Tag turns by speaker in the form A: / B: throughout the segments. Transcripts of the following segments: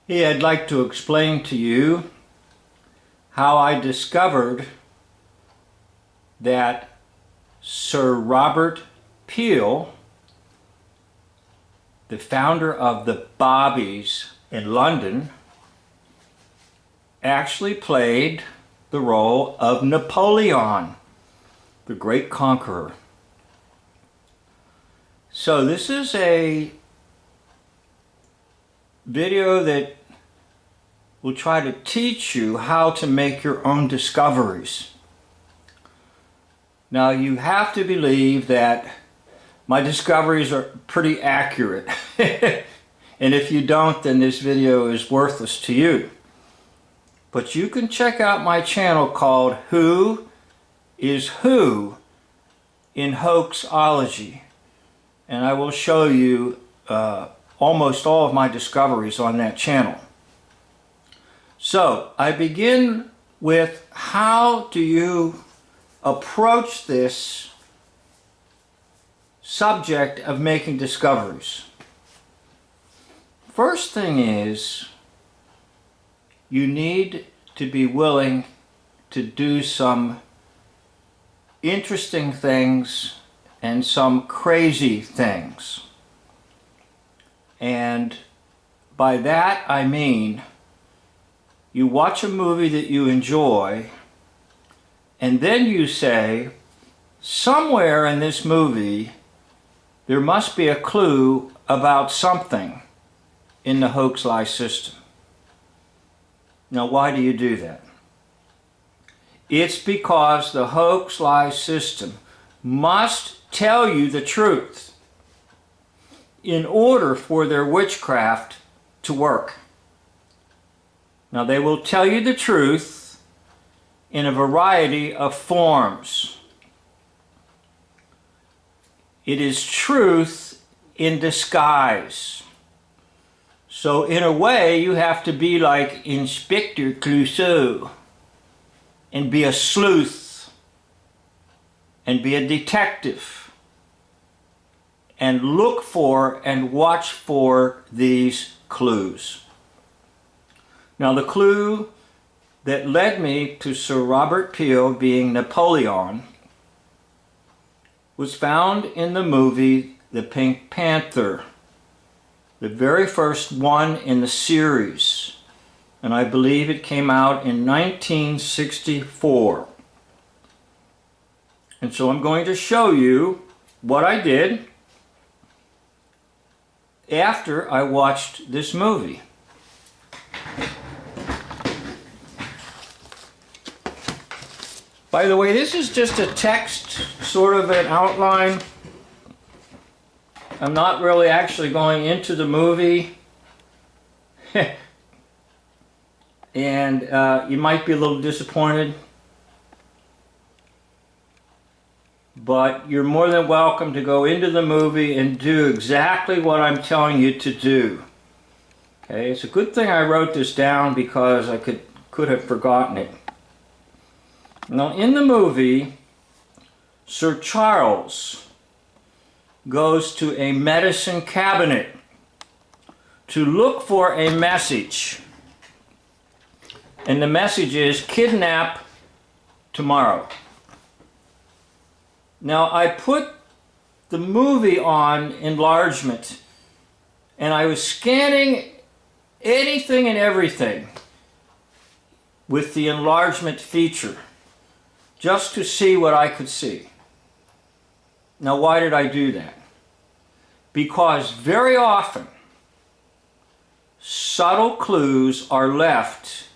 A: Hey, I'd like to explain to you how I discovered that Sir Robert Peel, the founder of the Bobbies in London, actually played the role of Napoleon, the great conqueror. So this is a video that will try to teach you how to make your own discoveries. Now, you have to believe that my discoveries are pretty accurate. And if you don't, then this video is worthless to you. But you can check out my channel called Who is Who in Hoax-Ology. And I will show you almost all of my discoveries on that channel. So I begin with, how do you approach this subject of making discoveries? First thing is, you need to be willing to do some interesting things and some crazy things. And by that I mean, you watch a movie that you enjoy, and then you say, somewhere in this movie there must be a clue about something in the Hoax-Lie system. Now, why do you do that? It's because the Hoax-Lie system must tell you the truth in order for their witchcraft to work. Now, they will tell you the truth in a variety of forms. It is truth in disguise. So in a way, you have to be like Inspector Clouseau and be a sleuth and be a detective and look for and watch for these clues. Now, the clue that led me to Sir Robert Peel being Napoleon was found in the movie The Pink Panther, the very first one in the series, and I believe it came out in 1964. And so I'm going to show you what I did after I watched this movie. By the way, this is just a text, sort of an outline. I'm not really actually going into the movie. And you might be a little disappointed. But you're more than welcome to go into the movie and do exactly what I'm telling you to do. Okay, it's a good thing I wrote this down because I could have forgotten it. Now, in the movie, Sir Charles goes to a medicine cabinet to look for a message. And the message is, kidnap tomorrow. Now, I put the movie on enlargement, and I was scanning anything and everything with the enlargement feature just to see what I could see. Now, why did I do that? Because very often subtle clues are left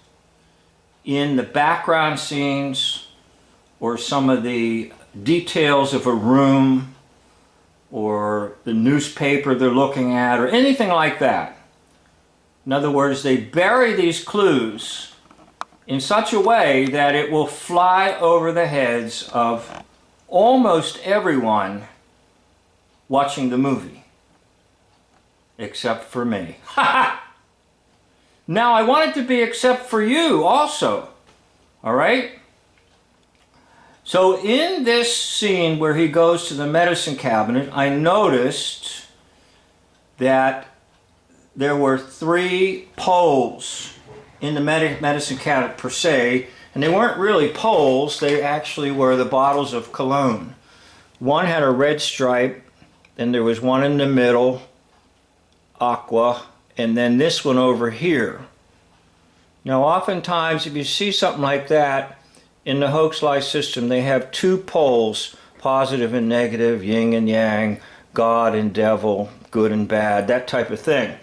A: in the background scenes or some of the details of a room or the newspaper they're looking at or anything like that. In other words, they bury these clues in such a way that it will fly over the heads of almost everyone watching the movie, except for me. Now, I want it to be except for you also, all right? So in this scene where he goes to the medicine cabinet, I noticed that there were 3 poles in the medicine cabinet per se, and they weren't really poles, they actually were the bottles of cologne. One had a red stripe, then there was one in the middle, aqua, and then this one over here. Now oftentimes if you see something like that in the Hoax-Lie system, they have 2 poles, positive and negative, yin and yang, God and devil, good and bad, that type of thing,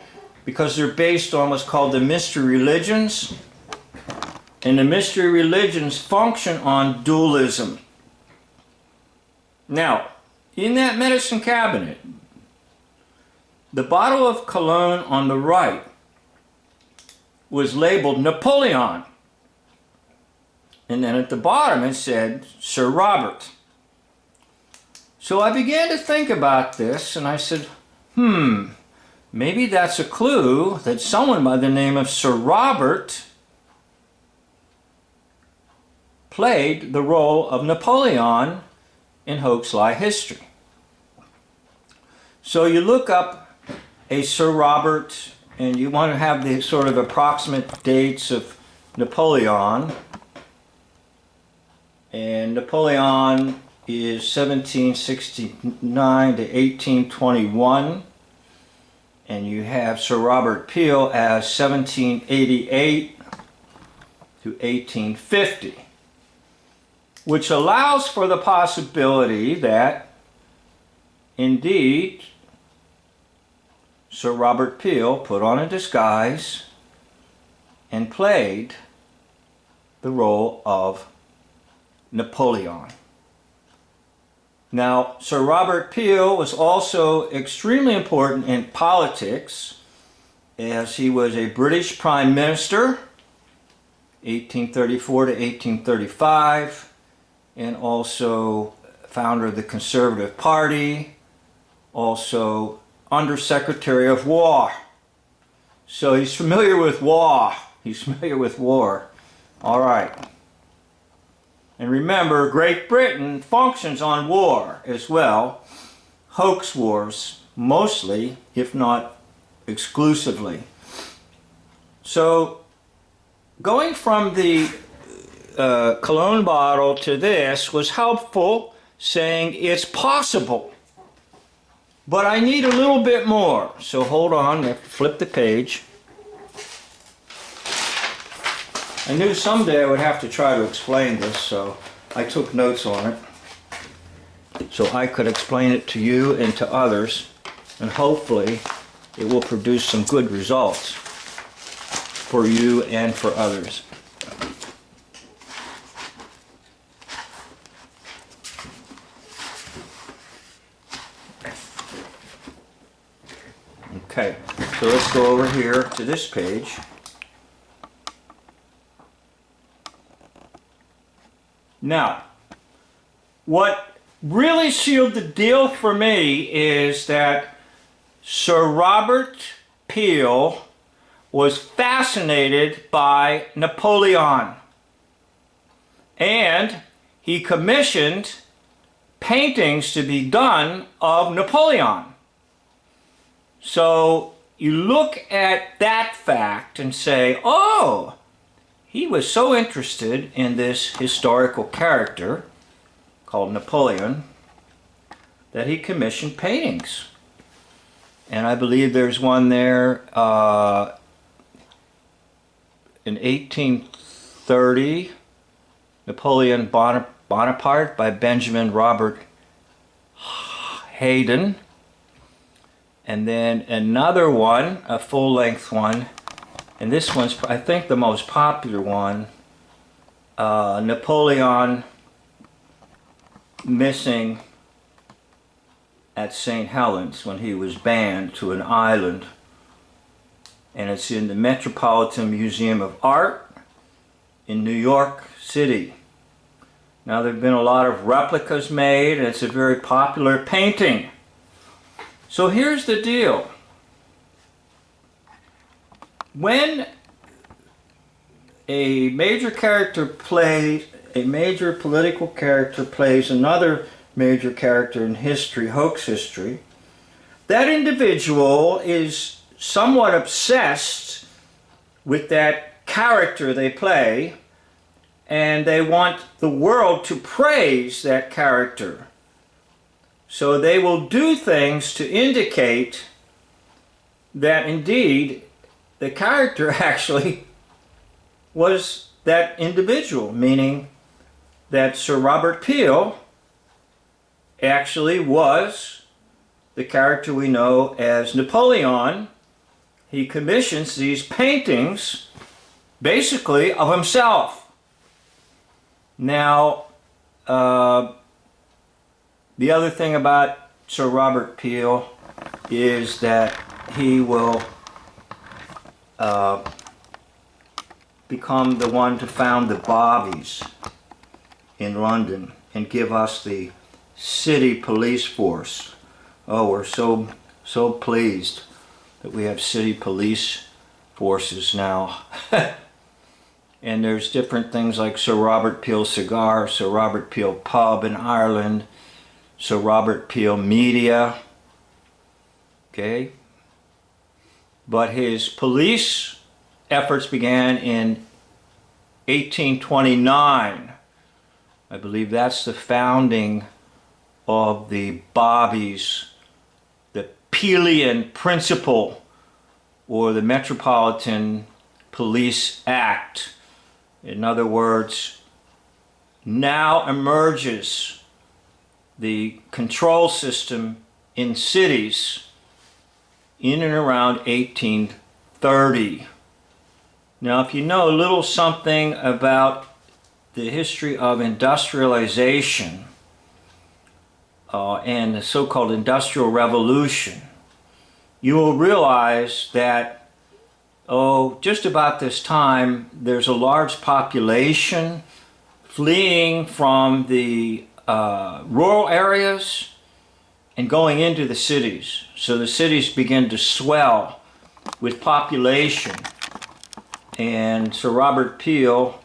A: because they're based on what's called the mystery religions, and the mystery religions function on dualism. Now, in that medicine cabinet, the bottle of cologne on the right was labeled Napoleon, and then at the bottom it said Sir Robert. So I began to think about this, and I said, maybe that's a clue that someone by the name of Sir Robert played the role of Napoleon in Hoax-Lie history. So you look up a Sir Robert, and you want to have the sort of approximate dates of Napoleon. And Napoleon is 1769 to 1821. And you have Sir Robert Peel as 1788 to 1850. Which allows for the possibility that, indeed, Sir Robert Peel put on a disguise and played the role of Napoleon. Now, Sir Robert Peel was also extremely important in politics, as he was a British Prime Minister, 1834 to 1835, and also founder of the Conservative Party, also Under-Secretary of War. So he's familiar with war. He's familiar with war. All right. And remember, Great Britain functions on war as well. Hoax wars, mostly, if not exclusively. So, going from the cologne bottle to this was helpful, saying it's possible. But I need a little bit more. So hold on, I have to flip the page. I knew someday I would have to try to explain this, so I took notes on it, so I could explain it to you and to others, and hopefully it will produce some good results for you and for others. Okay, so let's go over here to this page. Now, what really sealed the deal for me is that Sir Robert Peel was fascinated by Napoleon, and he commissioned paintings to be done of Napoleon. So you look at that fact and say, oh, he was so interested in this historical character called Napoleon that he commissioned paintings. And I believe there's one there in 1830, Napoleon Bonaparte by Benjamin Robert Hayden. And then another one, a full-length one, and this one's, I think, the most popular one, Napoleon missing at St. Helens when he was banned to an island. And it's in the Metropolitan Museum of Art in New York City. Now, there have been a lot of replicas made, and it's a very popular painting. So here's the deal. When a major character plays, a major political character plays another major character in history, hoax history, that individual is somewhat obsessed with that character they play, and they want the world to praise that character. So they will do things to indicate that indeed the character actually was that individual, meaning that Sir Robert Peel actually was the character we know as Napoleon. He commissions these paintings basically of himself. Now, the other thing about Sir Robert Peel is that he will become the one to found the Bobbies in London and give us the city police force. Oh, we're so pleased that we have city police forces now. And there's different things like Sir Robert Peel Cigar, Sir Robert Peel Pub in Ireland, Sir Robert Peel Media. Okay? But his police efforts began in 1829. I believe that's the founding of the Bobbies, the Peelian Principle, or the Metropolitan Police Act. In other words, now emerges the control system in cities in and around 1830. Now, if you know a little something about the history of industrialization and the so-called Industrial Revolution, you will realize that, just about this time, there's a large population fleeing from the rural areas and going into the cities. So the cities begin to swell with population. And Sir Robert Peel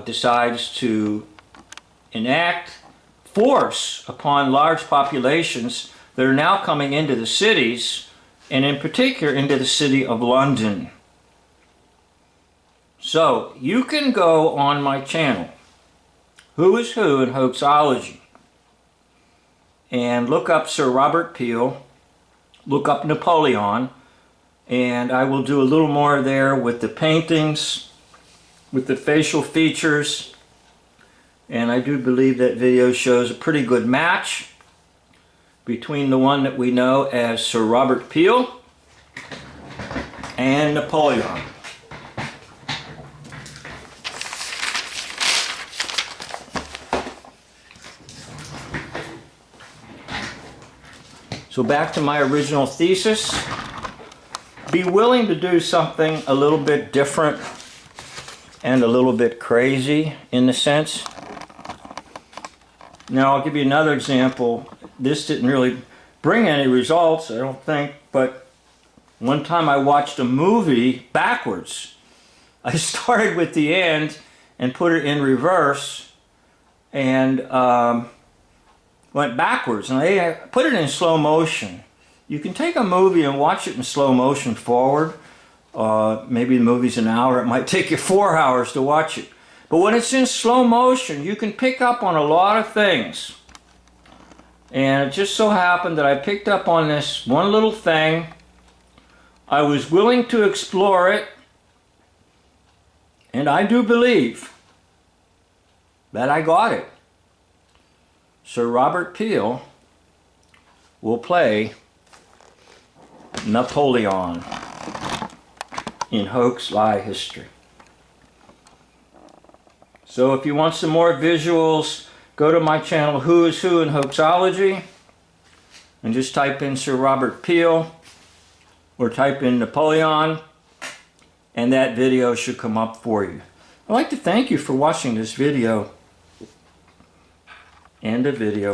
A: decides to enact force upon large populations that are now coming into the cities, and in particular into the city of London. So you can go on my channel, Who is Who in Hoaxology, and look up Sir Robert Peel, look up Napoleon, and I will do a little more there with the paintings, with the facial features, and I do believe that video shows a pretty good match between the one that we know as Sir Robert Peel and Napoleon. So back to my original thesis. Be willing to do something a little bit different and a little bit crazy in a sense. Now I'll give you another example. This didn't really bring any results, I don't think, but one time I watched a movie backwards. I started with the end and put it in reverse and went backwards, and I put it in slow motion. You can take a movie and watch it in slow motion forward. Maybe the movie's an hour, it might take you 4 hours to watch it. But when it's in slow motion, you can pick up on a lot of things. And it just so happened that I picked up on this one little thing. I was willing to explore it, and I do believe that I got it. Sir Robert Peel will play Napoleon in Hoax-Lie history. So if you want some more visuals, go to my channel Who is Who in Hoaxology and just type in Sir Robert Peel or type in Napoleon and that video should come up for you. I'd like to thank you for watching this video. End of video.